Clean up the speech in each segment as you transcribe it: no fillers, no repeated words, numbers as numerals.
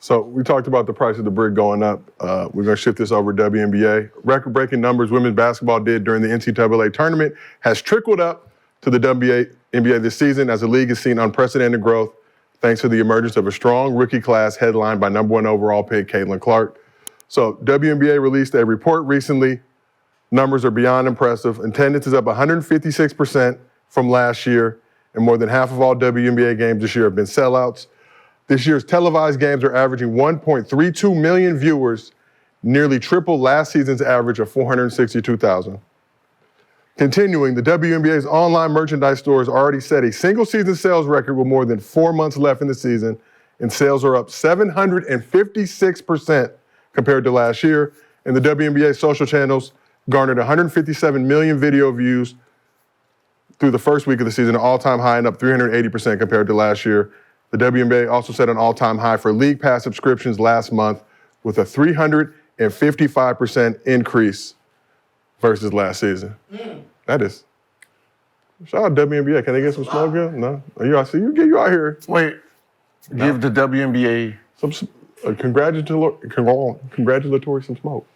So we talked about the price of the brick going up. We're going to shift this over to WNBA. Record-breaking numbers women's basketball did during the NCAA tournament has trickled up to the WNBA this season as the league has seen unprecedented growth thanks to the emergence of a strong rookie class headlined by number 1 overall pick Caitlin Clark. So WNBA released a report recently. Numbers are beyond impressive. Attendance is up 156% from last year, and more than half of all WNBA games this year have been sellouts. This year's televised games are averaging 1.32 million viewers, nearly triple last season's average of 462,000. Continuing, the WNBA's online merchandise store has already set a single-season sales record with more than 4 months left in the season, and sales are up 756% compared to last year. And the WNBA social channels garnered 157 million video views through the first week of the season, an all-time high and up 380% compared to last year. The WNBA also set an all-time high for League Pass subscriptions last month with a 355% increase versus last season. That is. Shout out WNBA. Can they get some smoke here? No? I see you out here. Wait, give the WNBA some congratulatory some smoke.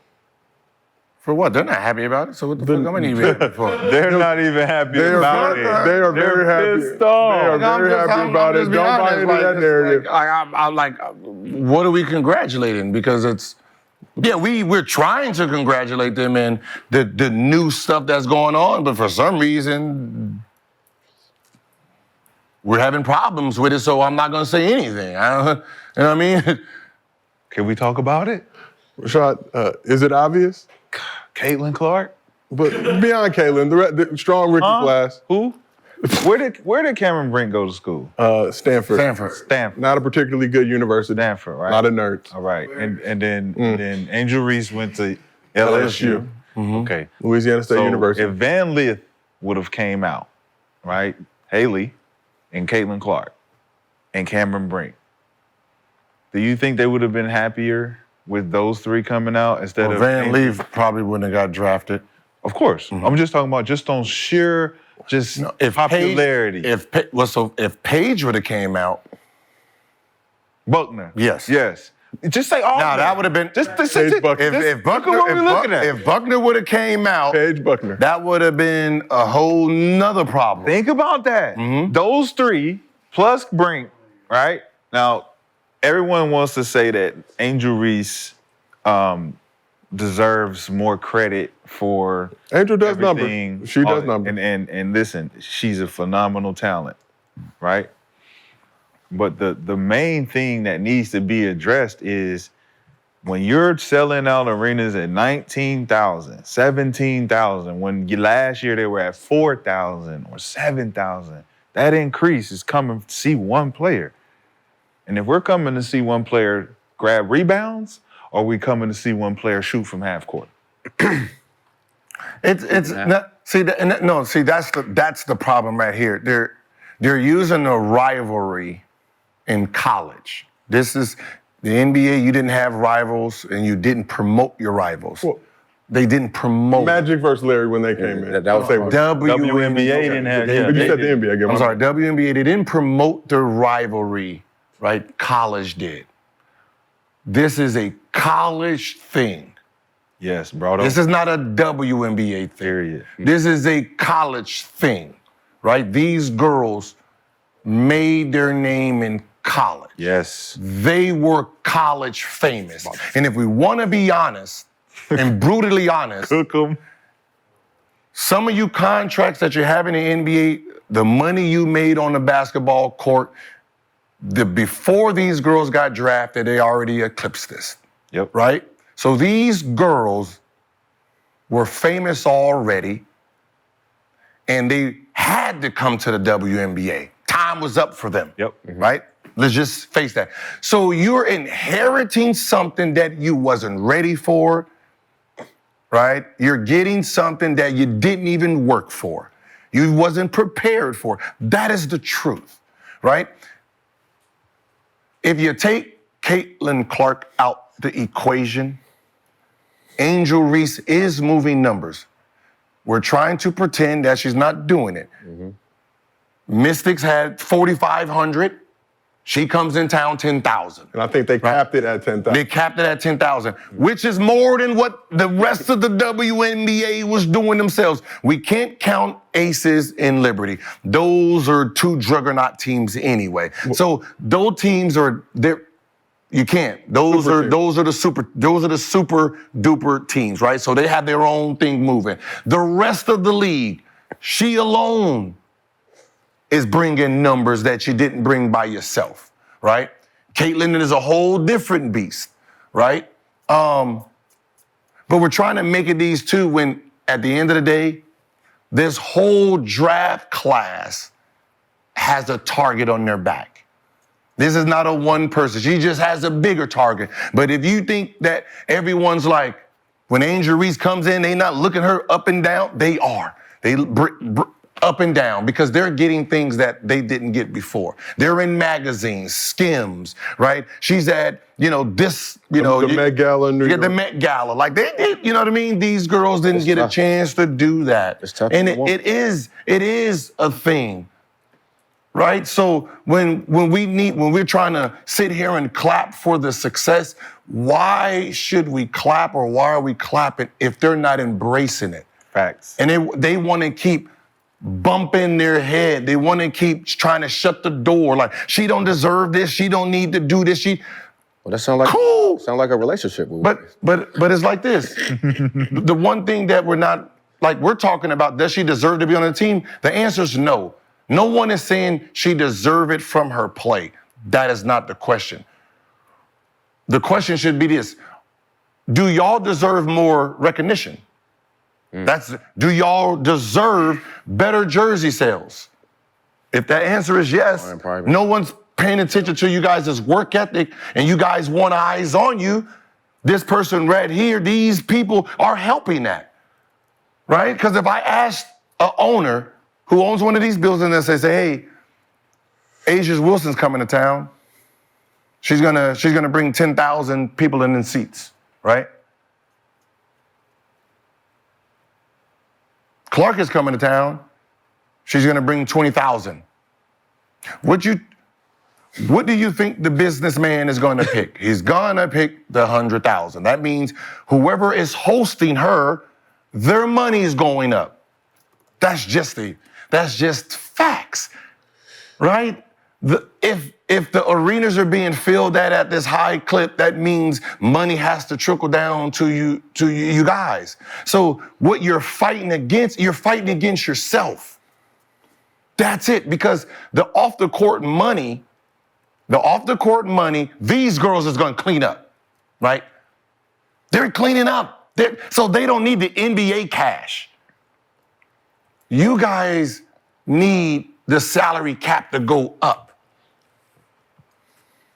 For what? They're not happy about it, so what the fuck am I even happy for? They're not even happy about it. They are very happy. They are very happy about it. Don't buy into that narrative. I'm like, what are we congratulating? Because it's, yeah, we're trying to congratulate them in the new stuff that's going on, but for some reason, we're having problems with it, so I'm not going to say anything. You know what I mean? Can we talk about it? Rashad, is it obvious? Caitlin Clark? But beyond Caitlin, the strong rookie class. Who? Where did Cameron Brink go to school? Stanford. Not a particularly good university. Stanford, right? Not a nerd. All right. And then Angel Reese went to LSU. Mm-hmm. Okay. Louisiana State University. If Van Lith would have came out, right? Haley and Caitlin Clark and Cameron Brink, do you think they would have been happier with those three coming out instead of Van Lith probably wouldn't have got drafted. Of course. Mm-hmm. I'm just talking about just on sheer popularity. If Paige would have came out. Buckner. Yes. Just say all that would have been Paige Buckner. If Buckner would have came out, Paige Buckner. That would have been a whole nother problem. Think about that. Mm-hmm. Those three plus Brink, right? Now, everyone wants to say that Angel Reese deserves more credit for Angel does everything. Number. She does number. And listen, she's a phenomenal talent, right? But the main thing that needs to be addressed is when you're selling out arenas at 19,000, 17,000, when last year they were at 4,000 or 7,000, that increase is coming to see one player. And if we're coming to see one player grab rebounds, or are we coming to see one player shoot from half court? That's the problem right here. They're using a rivalry in college. This is the NBA. You didn't have rivals, and you didn't promote your rivals. Well, they didn't promote. Magic versus Larry when they came in. That was WNBA didn't have. But you said the NBA game. I'm sorry, WNBA. They didn't promote the rivalry. Right? College did. This is a college thing. Yes, brought up. This is not a WNBA thing. Period. This is a college thing, right? These girls made their name in college. Yes. They were college famous. And if we want to be honest, and brutally honest, some of you contracts that you have in the NBA, the money you made on the basketball court, before these girls got drafted, they already eclipsed this. Yep. Right? So these girls were famous already, and they had to come to the WNBA. Time was up for them. Yep. Right? Let's just face that. So you're inheriting something that you wasn't ready for, right? You're getting something that you didn't even work for. You wasn't prepared for. That is the truth, right? If you take Caitlin Clark out the equation, Angel Reese is moving numbers. We're trying to pretend that she's not doing it. Mm-hmm. Mystics had 4,500, She comes in town 10,000. And I think they capped it at 10,000. They capped it at 10,000, which is more than what the rest of the WNBA was doing themselves. We can't count Aces and Liberty. Those are two juggernaut teams anyway. So those teams are there. You can't. Those are the super duper teams, right? So they have their own thing moving. The rest of the league, she alone is bringing numbers that you didn't bring by yourself, right? Caitlin is a whole different beast, right? But we're trying to make it these two when, at the end of the day, this whole draft class has a target on their back. This is not a one person. She just has a bigger target. But if you think that everyone's like, when Angel Reese comes in, they not looking her up and down, they are. They up and down because they're getting things that they didn't get before. They're in magazines, Skims, right? She's at, this, the Met Gala in New York. The Met Gala. Like you know what I mean? These girls didn't get a chance to do that. It's tough. And it is a thing, right? So when we're trying to sit here and clap for the success, why should we clap or why are we clapping if they're not embracing it? Facts. And they want to keep bumping their head. They want to keep trying to shut the door. Like, she don't deserve this. She don't need to do this. Well, that sounds like cool. Sound like a relationship. But it's like this. The one thing that we're talking about, does she deserve to be on the team? The answer is no. No one is saying she deserve it from her play. That is not the question. The question should be this: do y'all deserve more recognition? Do y'all deserve better jersey sales? If that answer is yes, no one's paying attention to you guys' work ethic and you guys want eyes on you. This person right here, these people are helping that, right? Because if I asked an owner who owns one of these buildings and say, hey, Asia Wilson's coming to town. She's gonna bring 10,000 people in seats, right? Clark is coming to town. She's gonna bring 20,000. What do you think the businessman is gonna pick? He's gonna pick the 100,000. That means whoever is hosting her, their money is going up. That's just facts, right? If the arenas are being filled at this high clip, that means money has to trickle down to you guys. So what you're fighting against yourself. That's it, because the off the court money, these girls is gonna clean up, right? They're cleaning up. So they don't need the NBA cash. You guys need the salary cap to go up.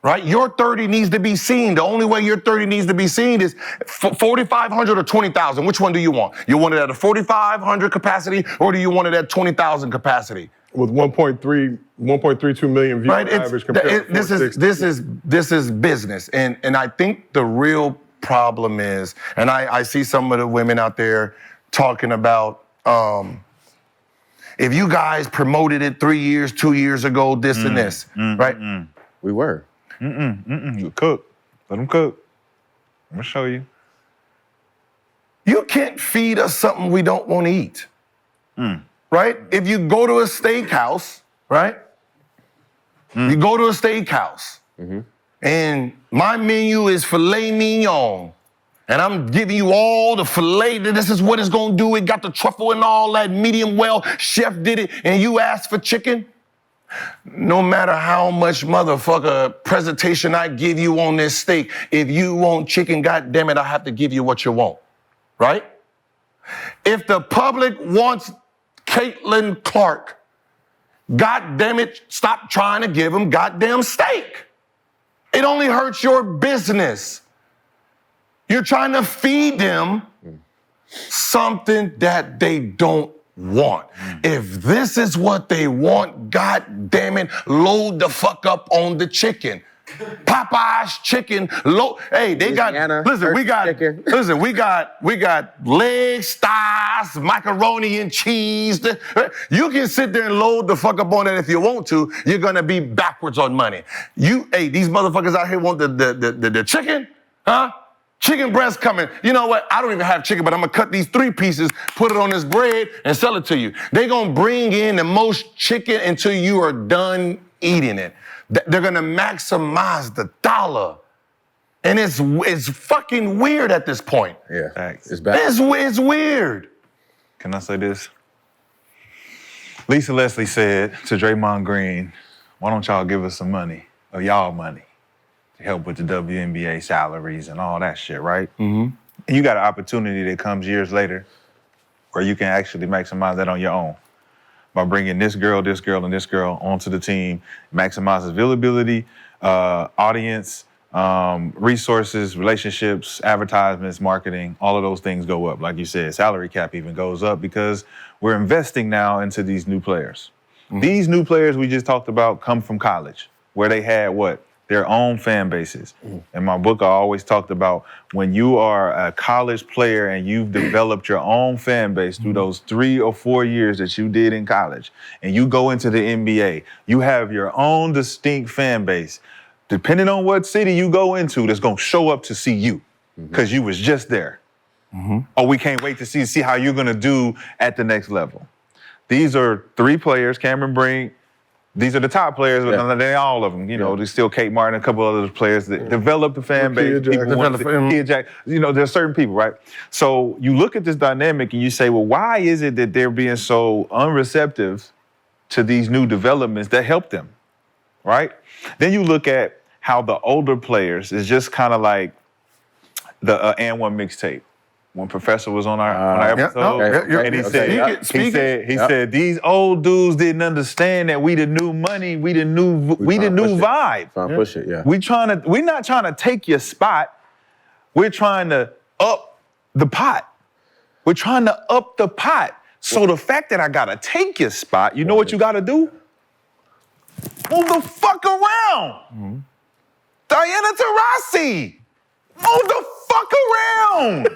Right? Your 30 needs to be seen. The only way your 30 needs to be seen is 4,500 or 20,000. Which one do you want? You want it at a 4,500 capacity, or do you want it at 20,000 capacity? With 1.32 million views right? average compared to this is business. And I think the real problem is, and I see some of the women out there talking about, if you guys promoted it 3 years, 2 years ago, this and this, right? We were. You cook. Let them cook. I'm gonna show you. You can't feed us something we don't want to eat, right? If you go to a steakhouse, right? You go to a steakhouse, and my menu is filet mignon, and I'm giving you all the filet. This is what it's gonna do. It got the truffle and all that, medium well. Chef did it, and you asked for chicken. No matter how much motherfucker presentation I give you on this steak, if you want chicken, goddamn it, I have to give you what you want, right? If the public wants Caitlin Clark, goddamn it, stop trying to give them goddamn steak. It only hurts your business. You're trying to feed them something that they don't want. If this is what they want, God damn it, load the fuck up on the chicken. Popeye's chicken. Hey, they got. Louisiana Listen, we turkey got. chicken. Listen, we got legs, thighs, macaroni and cheese. You can sit there and load the fuck up on that if you want to. You're gonna be backwards on money. These motherfuckers out here want the chicken, huh? Chicken breast coming. You know what? I don't even have chicken, but I'm gonna cut these 3 pieces, put it on this bread, and sell it to you. They gonna bring in the most chicken until you are done eating it. They're gonna maximize the dollar. And it's fucking weird at this point. Yeah, Thanks. it's bad. It's weird. Can I say this? Lisa Leslie said to Draymond Green, why don't y'all give us some money, or y'all money, to help with the WNBA salaries and all that shit, right? Mm-hmm. And you got an opportunity that comes years later where you can actually maximize that on your own by bringing this girl, and this girl onto the team, maximizes availability, audience, resources, relationships, advertisements, marketing, all of those things go up. Like you said, salary cap even goes up because we're investing now into these new players. Mm-hmm. These new players we just talked about come from college, where they had what? Their own fan bases. Mm-hmm. In my book, I always talked about when you are a college player and you've developed your own fan base through those 3 or 4 years that you did in college, and you go into the NBA, you have your own distinct fan base. Depending on what city you go into, that's gonna show up to see you because you was just there. Mm-hmm. Oh, we can't wait to see how you're gonna do at the next level. These are 3 players, Cameron Brink. These are the top players, but they all of them. You know, there's still Kate Martin, a couple other players that develop the fan base. You know, there's certain people, right? So you look at this dynamic and you say, well, why is it that they're being so unreceptive to these new developments that help them, right? Then you look at how the older players is just kind of like the And One mixtape. When Professor was on our episode, and he said these old dudes didn't understand that we the new money, we the new vibe. Trying to push it, yeah. We're not trying to take your spot. We're trying to up the pot. We're trying to up the pot. So the fact that I gotta take your spot, you know what you gotta do? Move the fuck around. Mm-hmm. Diana Taurasi, move the fuck around.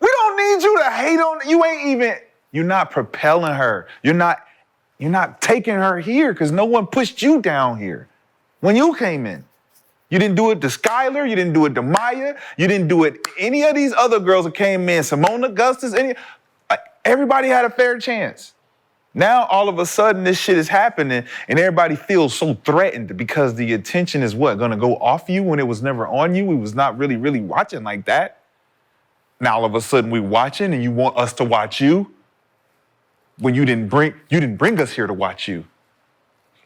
We don't need you to hate on. You're not propelling her. You're not taking her here because no one pushed you down here when you came in. You didn't do it to Skylar. You didn't do it to Maya. You didn't do it any of these other girls that came in. Simone Augustus. Everybody had a fair chance. Now, all of a sudden, this shit is happening and everybody feels so threatened because the attention is going to go off you when it was never on you? We was not really, really watching like that. Now, all of a sudden, we watching and you want us to watch you when you didn't bring us here to watch you.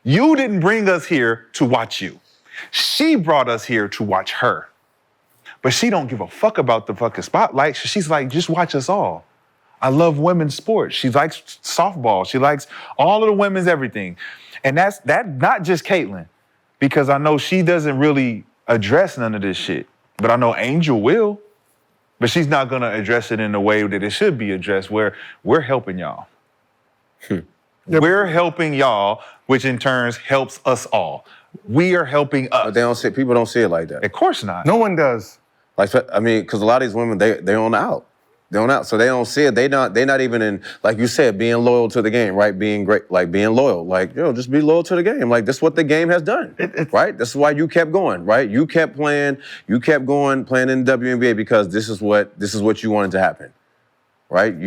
You didn't bring us here to watch you. She brought us here to watch her. But she don't give a fuck about the fucking spotlight. She's like, just watch us all. I love women's sports. She likes softball. She likes all of the women's everything. And that's not just Caitlin, because I know she doesn't really address none of this shit. But I know Angel will. But she's not gonna address it in the way that it should be addressed, where we're helping y'all. We're helping y'all, which in turn helps us all. We are helping us. But people don't see it like that. Of course not. No one does. Like, I mean, because a lot of these women, they on out. They're on out, so they don't see it. They're not even in, like you said, being loyal to the game, right? Being great, like being loyal, like, just be loyal to the game. Like, this is what the game has done, right? This is why you kept going, right? You kept playing, playing in the WNBA because this is what you wanted to happen, right?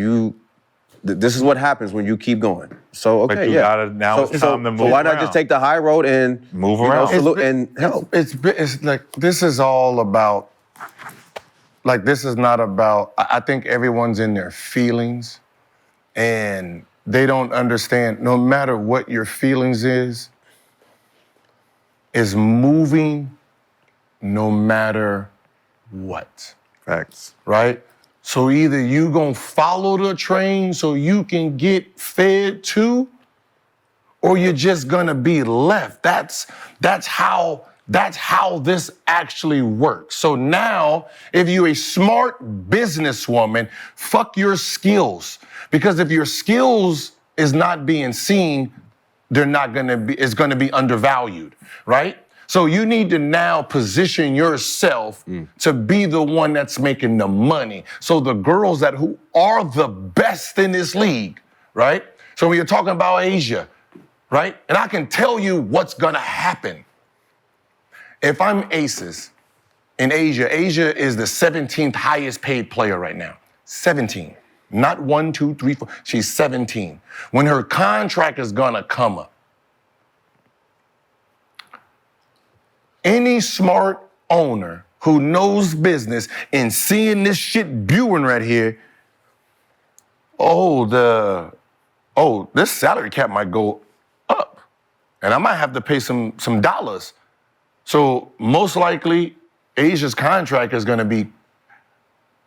This is what happens when you keep going. So, okay, it's time to move So why not around. just take the high road and move around and help? It's like, this is all about, like, this is not about, I think everyone's in their feelings and they don't understand, no matter what your feelings is moving no matter what. Facts. Right? So either you gonna follow the train so you can get fed too, or you're just gonna be left. That's how this actually works. So now, if you're a smart businesswoman, fuck your skills. Because if your skills is not being seen, it's gonna be undervalued, right? So you need to now position yourself to be the one that's making the money. So the girls who are the best in this league, right? So when you're talking about Asia, right? And I can tell you what's gonna happen. If I'm Aces in Asia, Asia is the 17th highest paid player right now. 17. Not 1, 2, 3, 4. She's 17. When her contract is gonna come up, any smart owner who knows business and seeing this shit brewing right here, this salary cap might go up, and I might have to pay some dollars. So most likely, Asia's contract is gonna be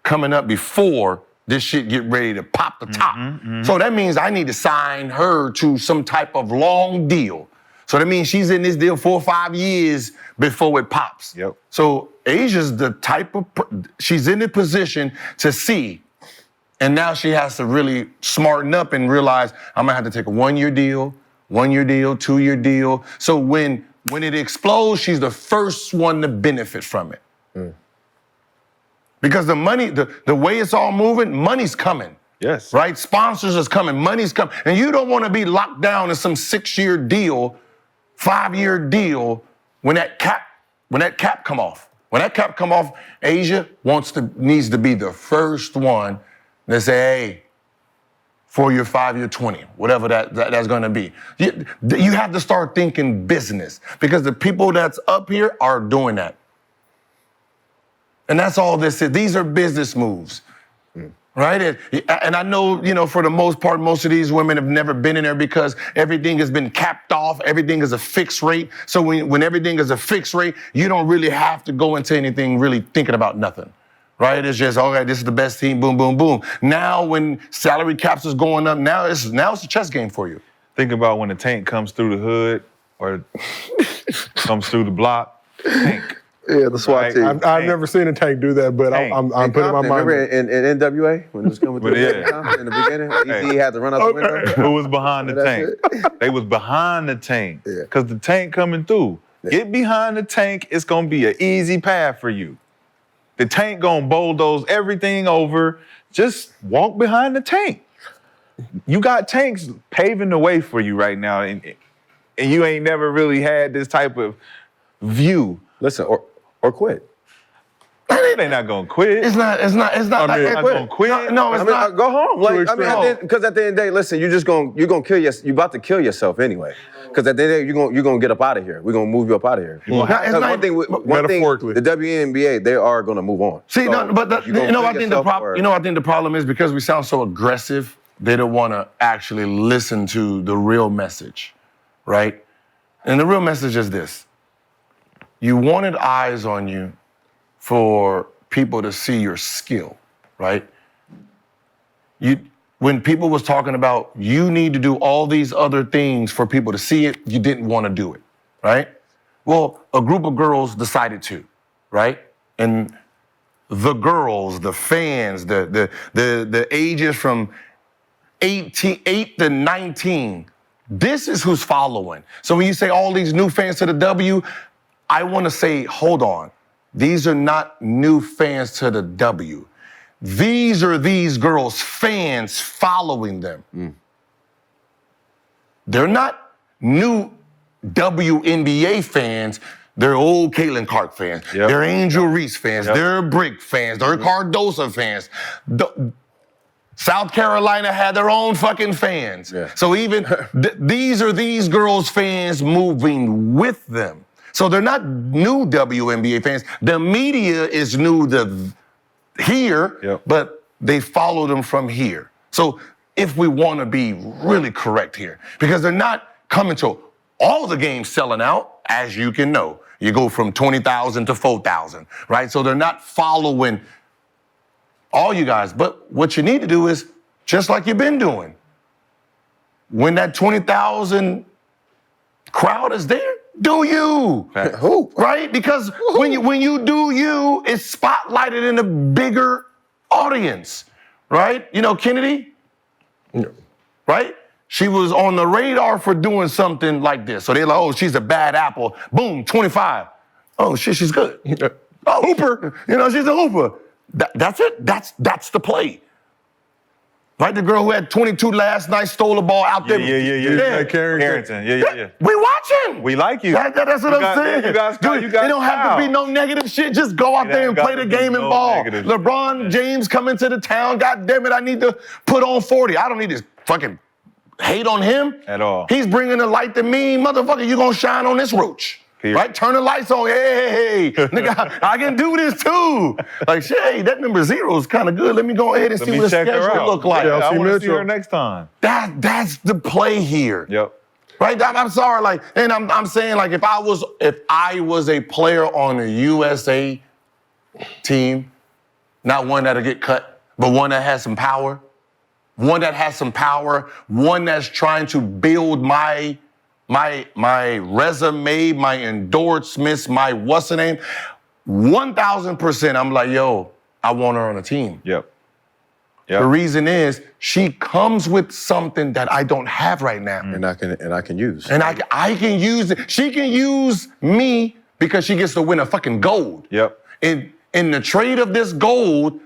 coming up before this shit get ready to pop the top. So that means I need to sign her to some type of long deal. So that means she's in this deal 4 or 5 years before it pops. Yep. So Asia's the type of, she's in the position to see, and now she has to really smarten up and realize I'm gonna have to take a 1-year deal, 1-year deal, 2-year deal. So when it explodes, she's the first one to benefit from it. Because the money, the way it's all moving, money's coming. Yes. Right? Sponsors is coming, money's coming. And you don't want to be locked down in some 6-year deal, 5-year deal when that cap come off. When that cap come off, Asia needs to be the first one to say, hey, 4-year, 5-year, 20, whatever that's gonna be. You have to start thinking business because the people that's up here are doing that. And that's all this is. These are business moves. Right? And I know, for the most part, most of these women have never been in there because everything has been capped off. Everything is a fixed rate. So when everything is a fixed rate, you don't really have to go into anything really thinking about nothing. Right? It's just, okay, this is the best team, boom, boom, boom. Now when salary caps is going up, now it's a chess game for you. Think about when the tank comes through the hood or comes through the block. Tank. Yeah, the SWAT team. I've never seen a tank do that, but I'm putting my mind. Remember in NWA when it was coming through in the beginning? He had to run out the window. Who was behind the tank? They was behind the tank. Because the tank coming through. Get behind the tank, it's gonna be an easy path for you. The tank gonna bulldoze everything over. Just walk behind the tank. You got tanks paving the way for you right now, and you ain't never really had this type of view. Listen, or quit. They not gonna quit. It's not. I mean, not gonna quit. No, it's not. Go home. Because at the end of the day, listen, you're gonna kill you about to kill yourself anyway. Because at the end of the day, you're gonna get up out of here. We're gonna move you up out of here. One thing, the WNBA, they are gonna move on. See, I think the problem is because we sound so aggressive, they don't want to actually listen to the real message, right? And the real message is this. You wanted eyes on you for people to see your skill, right? When people was talking about you need to do all these other things for people to see it, you didn't want to do it, right? Well, a group of girls decided to, right? And the girls, the fans, the ages from 8 to 19, this is who's following. So when you say all these new fans to the W, I want to say, hold on. These are not new fans to the W. These are these girls' fans following them. They're not new WNBA fans. They're old Caitlin Clark fans. Yep. They're Angel Reese fans. Yep. They're Brick fans. They're Cardosa fans. South Carolina had their own fucking fans. Yeah. So even these are these girls' fans moving with them. So they're not new WNBA fans. The media is new to here, but they follow them from here. So if we want to be really correct here, because they're not coming to all the games selling out, as you can know. You go from 20,000 to 4,000, right? So they're not following all you guys. But what you need to do is, just like you've been doing, when that 20,000 crowd is there, do you. Who? Right? Because when you do you, it's spotlighted in a bigger audience, right? You know Kennedy? No. Right? she was on the radar for doing something like this. So they're like, oh, she's a bad apple. Boom, 25. Oh, shit, she's good. Oh, hooper. You know, she's a hooper. That's it. That's the play. Right? The girl who had 22 last night stole the ball out there. Yeah. Carrington. Yeah. We watching. We like you. That's what I'm saying. You guys, Dude, it don't have to be no negative shit. Just go out there and play the game and ball. LeBron James coming to the town. God damn it, I need to put on 40. I don't need to fucking hate on him. At all. He's bringing the light to me. Motherfucker, you gonna shine on this roach. Right? Turn the lights on. Hey. Nigga, I can do this too. Like, shit, hey, that number 0 is kind of good. Let me go ahead and see what the schedule look like. Yeah, I want to see her next time. That's the play here. Yep. Right? I'm sorry, like, and I'm saying, like, if I was a player on a USA team, not one that'll get cut, but one that has some power, one that's trying to build my resume, my endorsements, my what's the name, 1,000%, I'm like, yo, I want her on a team. Yep. The reason is she comes with something that I don't have right now. And I can use. And I can use it. She can use me because she gets to win a fucking gold. Yep. In the trade of this gold,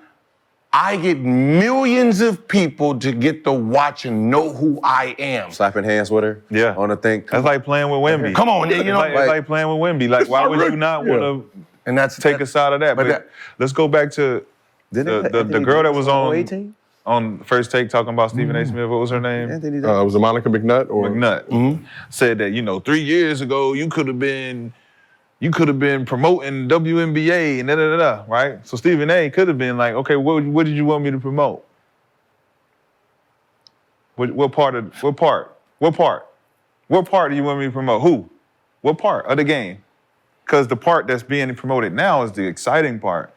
I get millions of people to get to watch and know who I am. Slapping hands with her. Yeah. On the thing. That's like playing with Wemby. Come on, you know. It's like playing with Wemby. Like, why would you not want to And that's take us out of that? But let's go back to the girl that was on First Take talking about Stephen A. Smith. What was her name? Was it Monica McNutt or McNutt? Said that 3 years ago you could have been promoting WNBA and da, right? So Stephen A. could have been like, okay, what did you want me to promote? What part do you want me to promote? Who? What part of the game? Because the part that's being promoted now is the exciting part,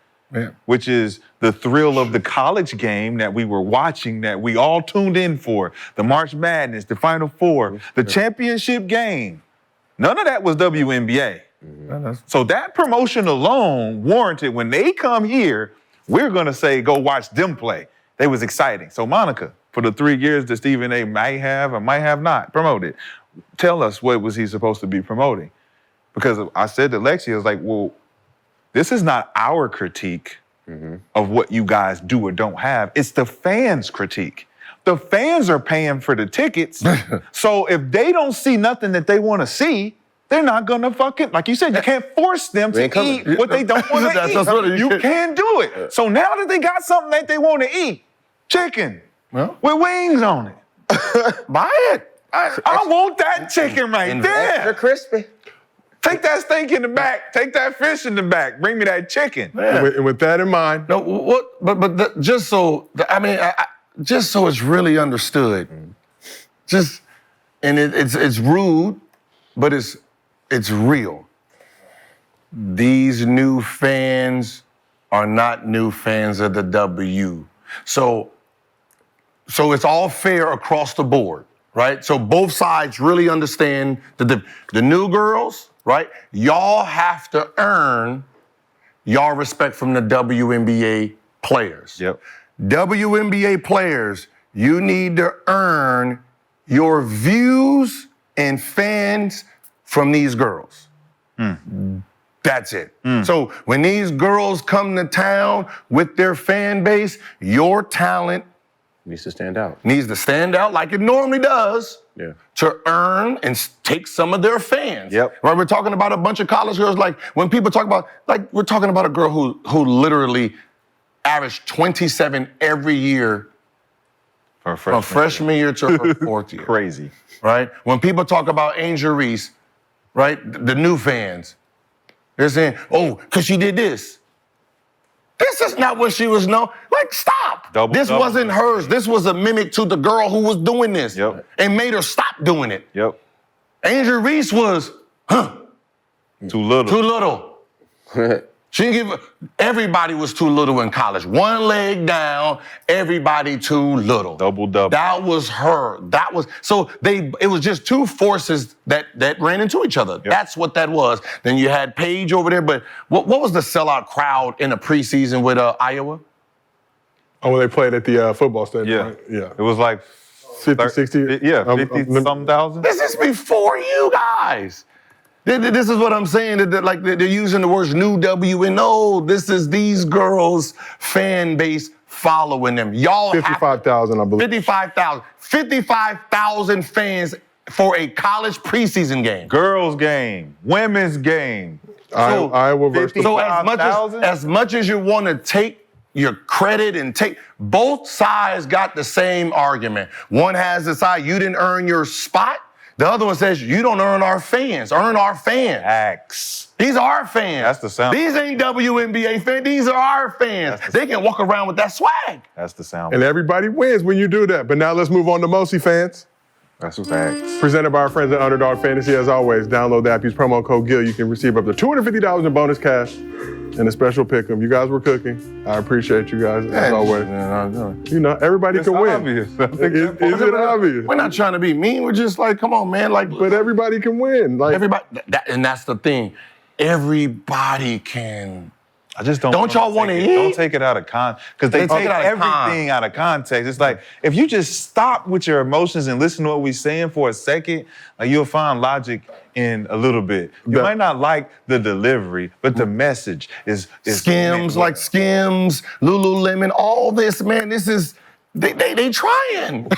which is the thrill of the college game that we were watching, that we all tuned in for, the March Madness, the Final Four, the championship game. None of that was WNBA. So that promotion alone warranted when they come here, we're gonna say, go watch them play. They was exciting. So Monica, for the 3 years that Stephen A. might have or might have not promoted, tell us what was he supposed to be promoting? Because I said to Lexi, I was like, well, this is not our critique of what you guys do or don't have. It's the fans' critique. The fans are paying for the tickets. So if they don't see nothing that they wanna see, they're not gonna fucking, like you said, you can't force them to eat what they don't want to eat. You can't do it. So now that they got something that they want to eat, chicken with wings on it, buy it. I want that chicken right there. Extra crispy. Take that steak in the back. Take that fish in the back. Bring me that chicken. And with that in mind, Just so it's really understood. It's rude, but it's real. These new fans are not new fans of the W. So it's all fair across the board, right? So both sides really understand that the new girls, right? Y'all have to earn y'all respect from the WNBA players. Yep. WNBA players, you need to earn your views and fans from these girls. That's it. So when these girls come to town with their fan base, your talent Needs to stand out. Needs to stand out like it normally does. Yeah. To earn and take some of their fans. Yep. Right? We're talking about a bunch of college girls. Like when people talk about, like we're talking about a girl who literally averaged 27 every year from freshman year to her fourth year. Crazy. Right? When people talk about Angel Reese, right? The new fans, they're saying, oh, because she did this. This is not what she was known. Like, stop. This wasn't hers. This was a mimic to the girl who was doing this. Yep. And made her stop doing it. Yep. Angel Reese was, Too little. too little. She didn't give, everybody was too little in college. One leg down, everybody too little. Double. That was her. That was, so it was just two forces that ran into each other. Yep. That's what that was. Then you had Paige over there, but what was the sellout crowd in the preseason with Iowa? Oh, when they played at the football stadium, Yeah. right? Yeah. It was like 50, 60. Yeah, 50-something thousand. This is before you guys. This is what I'm saying. Like they're using the words new WNO. This is these girls' fan base following them. Y'all 55,000, I believe. 55,000. 55,000 fans for a college preseason game. Girls game, women's game. Iowa versus. So 55,000? as much as you want to take your credit and take, both sides got the same argument. One has the side, you didn't earn your spot. The other one says, you don't earn our fans. Earn our fans. Facts. These are our fans. That's the sound. These ain't WNBA fans. These are our fans. They can walk around with that swag. That's the sound. And everybody wins when you do that. But now let's move on to Mosi fans. That's facts. Presented by our friends at Underdog Fantasy. As always, download the app, use promo code GIL. You can receive up to $250 in bonus cash and a special pick 'em. You guys were cooking. I appreciate you guys, as always. You know, everybody It's can win. obvious. Is it obvious? We're not trying to be mean. We're just like, come on, man. Like, But everybody can win. Like, everybody, and that's the thing. Everybody can. I just don't. Don't y'all wanna eat? Don't take it out of context because they They take take it out of everything out of context. It's like if you just stop with your emotions and listen to what we're saying for a second, like you'll find logic in a little bit. You Yeah. might not like the delivery, but the message is Skims, like Skims, Lululemon, all this, man. This is they trying.